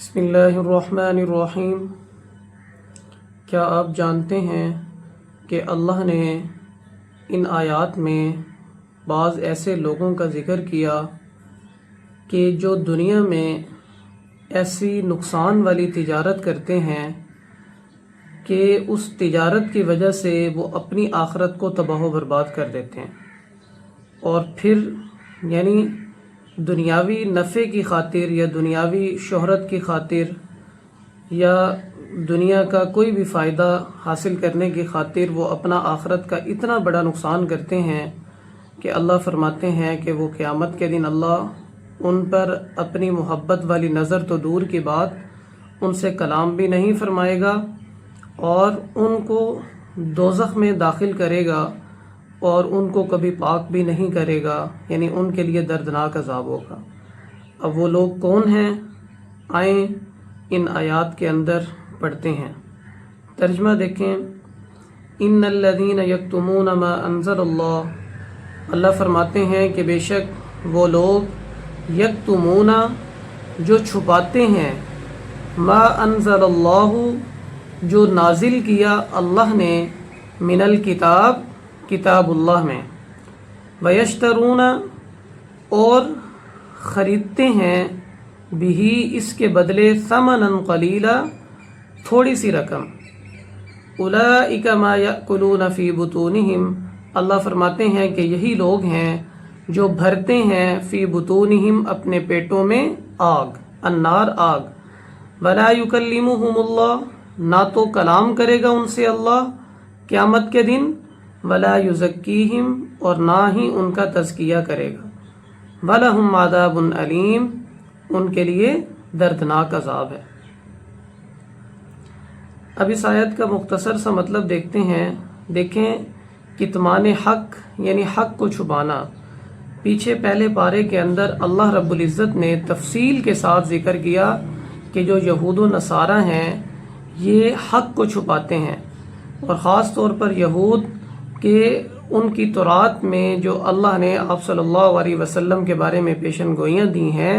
بسم اللہ الرحمن الرحیم۔ کیا آپ جانتے ہیں کہ اللہ نے ان آیات میں بعض ایسے لوگوں کا ذکر کیا کہ جو دنیا میں ایسی نقصان والی تجارت کرتے ہیں کہ اس تجارت کی وجہ سے وہ اپنی آخرت کو تباہ و برباد کر دیتے ہیں، اور پھر یعنی دنیاوی نفع کی خاطر یا دنیاوی شہرت کی خاطر یا دنیا کا کوئی بھی فائدہ حاصل کرنے کی خاطر وہ اپنا آخرت کا اتنا بڑا نقصان کرتے ہیں کہ اللہ فرماتے ہیں کہ وہ قیامت کے دن اللہ ان پر اپنی محبت والی نظر تو دور کی بات، ان سے کلام بھی نہیں فرمائے گا اور ان کو دوزخ میں داخل کرے گا اور ان کو کبھی پاک بھی نہیں کرے گا، یعنی ان کے لیے دردناک عذاب ہوگا۔ اب وہ لوگ کون ہیں؟ آئیں ان آیات کے اندر پڑھتے ہیں۔ ترجمہ دیکھیں۔ ان الذین یکتمون ما انزل اللہ فرماتے ہیں کہ بے شک وہ لوگ یکتمون جو چھپاتے ہیں، ما انزل اللہ جو نازل کیا اللہ نے، من الکتاب کتاب اللہ میں، ویشترون اور خریدتے ہیں، بھی اس کے بدلے ثمنا قلیلا تھوڑی سی رقم، اولئک ما یأکلون فی بطونہم اللہ فرماتے ہیں کہ یہی لوگ ہیں جو بھرتے ہیں فی بطونہم اپنے پیٹوں میں آگ، النار آگ، ولا یکلمہم اللہ نہ تو کلام کرے گا ان سے اللہ قیامت کے دن، ولا یزکیہم اور نہ ہی ان کا تزکیہ کرے گا، ولہم عذاب علیم ان کے لیے دردناک عذاب ہے۔ اب اس آیت کا مختصر سا مطلب دیکھتے ہیں۔ دیکھیں کتمان حق یعنی حق کو چھپانا، پیچھے پہلے پارے کے اندر اللہ رب العزت نے تفصیل کے ساتھ ذکر کیا کہ جو یہود و نصارہ ہیں یہ حق کو چھپاتے ہیں، اور خاص طور پر یہود کہ ان کی تورات میں جو اللہ نے آپ صلی اللہ علیہ وسلم کے بارے میں پیشن گوئیاں دی ہیں،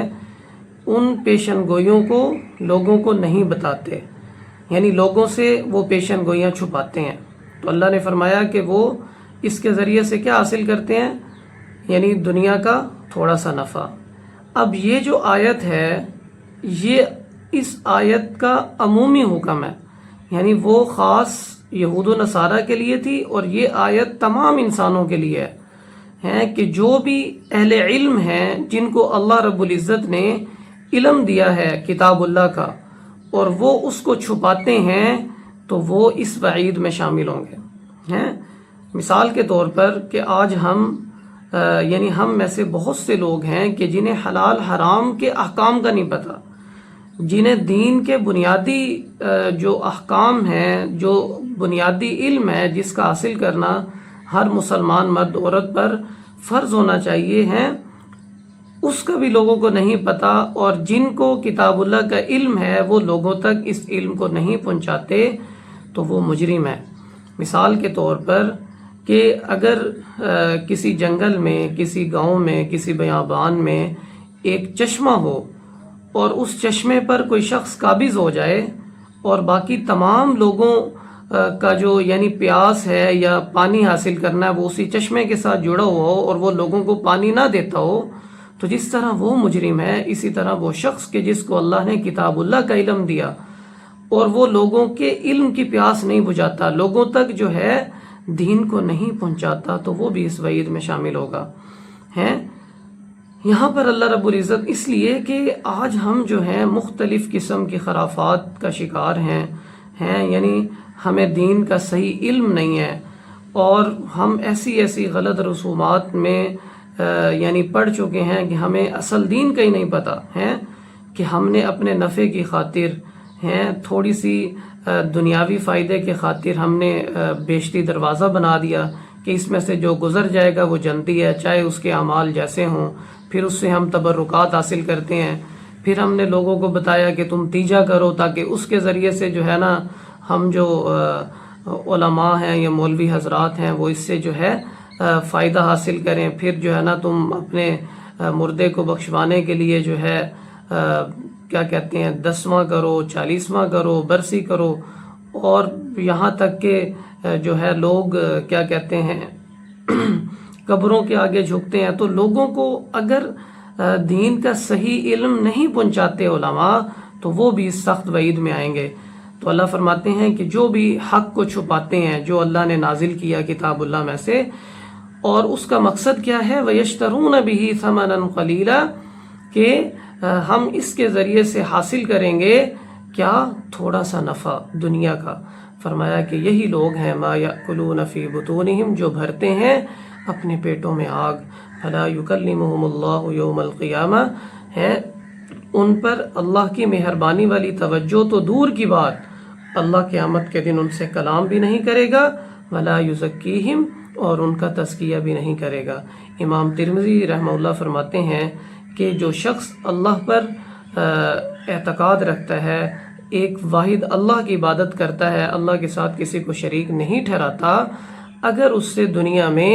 ان پیشن گوئیوں کو لوگوں کو نہیں بتاتے، یعنی لوگوں سے وہ پیشن گوئیاں چھپاتے ہیں۔ تو اللہ نے فرمایا کہ وہ اس کے ذریعے سے کیا حاصل کرتے ہیں؟ یعنی دنیا کا تھوڑا سا نفع۔ اب یہ جو آیت ہے یہ اس آیت کا عمومی حکم ہے، یعنی وہ خاص یہود و نصارہ کے لیے تھی، اور یہ آیت تمام انسانوں کے لیے ہے کہ جو بھی اہل علم ہیں جن کو اللہ رب العزت نے علم دیا ہے کتاب اللہ کا اور وہ اس کو چھپاتے ہیں تو وہ اس وعید میں شامل ہوں گے۔ مثال کے طور پر کہ آج یعنی ہم میں سے بہت سے لوگ ہیں کہ جنہیں حلال حرام کے احکام کا نہیں پتہ، جنہیں دین کے بنیادی جو احکام ہیں، جو بنیادی علم ہے جس کا حاصل کرنا ہر مسلمان مرد عورت پر فرض ہونا چاہیے ہے، اس کا بھی لوگوں کو نہیں پتہ، اور جن کو کتاب اللہ کا علم ہے وہ لوگوں تک اس علم کو نہیں پہنچاتے تو وہ مجرم ہے۔ مثال کے طور پر کہ اگر کسی جنگل میں، کسی گاؤں میں، کسی بیابان میں ایک چشمہ ہو اور اس چشمے پر کوئی شخص قابض ہو جائے اور باقی تمام لوگوں کا جو یعنی پیاس ہے یا پانی حاصل کرنا ہے وہ اسی چشمے کے ساتھ جڑا ہوا ہو اور وہ لوگوں کو پانی نہ دیتا ہو، تو جس طرح وہ مجرم ہے، اسی طرح وہ شخص کہ جس کو اللہ نے کتاب اللہ کا علم دیا اور وہ لوگوں کے علم کی پیاس نہیں بجھاتا، لوگوں تک جو ہے دین کو نہیں پہنچاتا، تو وہ بھی اس وعید میں شامل ہوگا۔ یہاں پر اللہ رب العزت اس لیے کہ آج ہم جو ہیں مختلف قسم کی خرافات کا شکار ہیں، یعنی ہمیں دین کا صحیح علم نہیں ہے، اور ہم ایسی غلط رسومات میں یعنی پڑھ چکے ہیں کہ ہمیں اصل دین کا ہی نہیں پتہ ہے، کہ ہم نے اپنے نفع کی خاطر تھوڑی سی دنیاوی فائدے کے خاطر ہم نے بیشتی دروازہ بنا دیا کہ اس میں سے جو گزر جائے گا وہ جنتی ہے، چاہے اس کے اعمال جیسے ہوں، پھر اس سے ہم تبرکات حاصل کرتے ہیں، پھر ہم نے لوگوں کو بتایا کہ تم تیجا کرو تاکہ اس کے ذریعے سے جو ہے نا ہم جو علماء ہیں یا مولوی حضرات ہیں وہ اس سے جو ہے فائدہ حاصل کریں، پھر جو ہے نا تم اپنے مردے کو بخشوانے کے لیے جو ہے کیا کہتے ہیں 10واں کرو، 40واں کرو، برسی کرو، اور یہاں تک کہ جو ہے لوگ کیا کہتے ہیں قبروں کے آگے جھکتے ہیں. تو لوگوں کو اگر دین کا صحیح علم نہیں پہنچاتے علماء تو وہ بھی سخت وعید میں آئیں گے. تو اللہ فرماتے ہیں کہ جو بھی حق کو چھپاتے ہیں جو اللہ نے نازل کیا کتاب اللہ میں سے، اور اس کا مقصد کیا ہے، وَيَشْتَرُونَ بِهِ ثَمَنًا قَلِيلًا، کہ ہم اس کے ذریعے سے حاصل کریں گے کیا، تھوڑا سا نفع دنیا کا. فرمایا کہ یہی لوگ ہیں مَا يَأْكُلُونَ فِي بُطُونِهِمْ، جو بھرتے ہیں اپنے پیٹوں میں آگ. فَلَا يُكَلِّمُهُمُ اللَّهُ يَوْمَ الْقِيَامَةِ، ہے ان پر اللہ کی مہربانی والی توجہ تو دور کی بات، اللہ قیامت کے دن ان سے کلام بھی نہیں کرے گا. وَلَا يُزَكِّيهِمْ، اور ان کا تزکیہ بھی نہیں کرے گا. امام ترمذی رحمہ اللہ فرماتے ہیں کہ جو شخص اللہ پر اعتقاد رکھتا ہے، ایک واحد اللہ کی عبادت کرتا ہے، اللہ کے ساتھ کسی کو شریک نہیں ٹھہراتا، اگر اس سے دنیا میں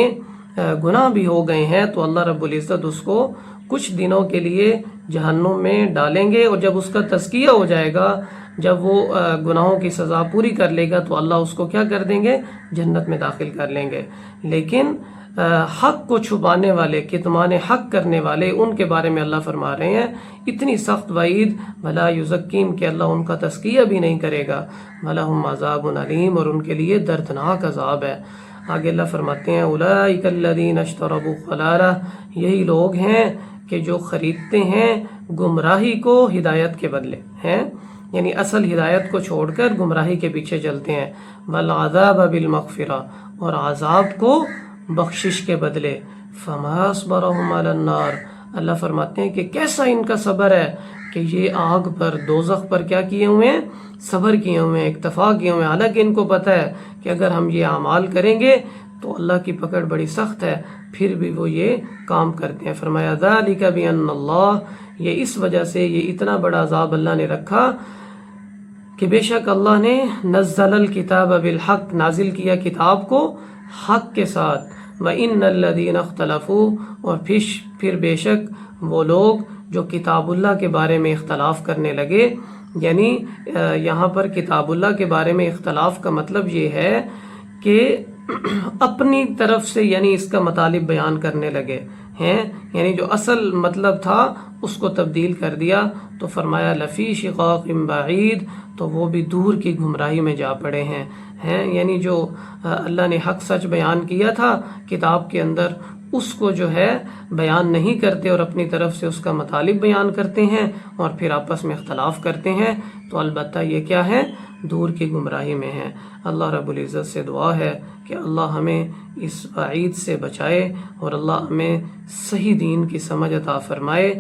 گناہ بھی ہو گئے ہیں تو اللہ رب العزت اس کو کچھ دنوں کے لیے جہنم میں ڈالیں گے، اور جب اس کا تزکیہ ہو جائے گا، جب وہ گناہوں کی سزا پوری کر لے گا، تو اللہ اس کو کیا کر دیں گے، جنت میں داخل کر لیں گے. لیکن حق کو چھپانے والے، کتمان حق کرنے والے، ان کے بارے میں اللہ فرما رہے ہیں اتنی سخت وعید، وَلَا يُزَكِّيهِمْ، کہ اللہ ان کا تزکیہ بھی نہیں کرے گا. وَلَهُمْ عَذَابٌ عَلِيمٌ، اور ان کے لیے دردناک عذاب ہے. آگے اللہ فرماتے ہیں اولئک الذین اشتروا الضلالۃ، یہی لوگ ہیں کہ جو خریدتے ہیں گمراہی کو ہدایت کے بدلے ہیں، یعنی اصل ہدایت کو چھوڑ کر گمراہی کے پیچھے چلتے ہیں. والعذاب بالمغفرہ، اور عذاب کو بخشش کے بدلے. فما صبرهم علی النار، اللہ فرماتے ہیں کہ کیسا ان کا صبر ہے کہ یہ آگ پر، دوزخ پر کیا کیے ہوئے ہیں، صبر کیے ہوئے ہیں، اکتفا کیے ہوئے ہیں. حالانکہ ان کو پتہ ہے کہ اگر ہم یہ اعمال کریں گے تو اللہ کی پکڑ بڑی سخت ہے، پھر بھی وہ یہ کام کرتے ہیں. فرمایا ذالک بان اللہ، یہ اس وجہ سے یہ اتنا بڑا عذاب اللہ نے رکھا کہ بے شک اللہ نے نزل الکتاب بالحق، نازل کیا کتاب کو حق کے ساتھ. وَإِنَّ الَّذِينَ اخْتَلَفُوا، اور پھر بے شک وہ لوگ جو کتاب اللہ کے بارے میں اختلاف کرنے لگے. یعنی یہاں پر کتاب اللہ کے بارے میں اختلاف کا مطلب یہ ہے کہ اپنی طرف سے یعنی اس کا مطالب بیان کرنے لگے ہیں، یعنی جو اصل مطلب تھا اس کو تبدیل کر دیا. تو فرمایا لفی شقاق بعید، تو وہ بھی دور کی گمراہی میں جا پڑے ہیں. یعنی جو اللہ نے حق سچ بیان کیا تھا کتاب کے اندر، اس کو جو ہے بیان نہیں کرتے اور اپنی طرف سے اس کا مطالب بیان کرتے ہیں اور پھر آپس میں اختلاف کرتے ہیں. تو البتہ یہ کیا ہے، دور کی گمراہی میں ہیں. اللہ رب العزت سے دعا ہے کہ اللہ ہمیں اس وعید سے بچائے اور اللہ ہمیں صحیح دین کی سمجھ عطا فرمائے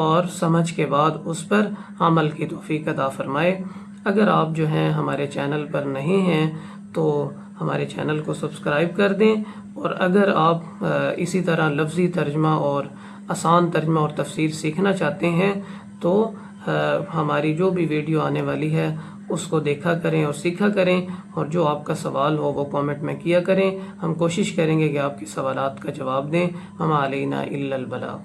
اور سمجھ کے بعد اس پر عمل کی توفیق عطا فرمائے. اگر آپ جو ہیں ہمارے چینل پر نہیں ہیں تو ہمارے چینل کو سبسکرائب کر دیں، اور اگر آپ اسی طرح لفظی ترجمہ اور آسان ترجمہ اور تفسیر سیکھنا چاہتے ہیں تو ہماری جو بھی ویڈیو آنے والی ہے اس کو دیکھا کریں اور سیکھا کریں، اور جو آپ کا سوال ہو وہ کامنٹ میں کیا کریں. ہم کوشش کریں گے کہ آپ کے سوالات کا جواب دیں. وما علینا الا البلاغ.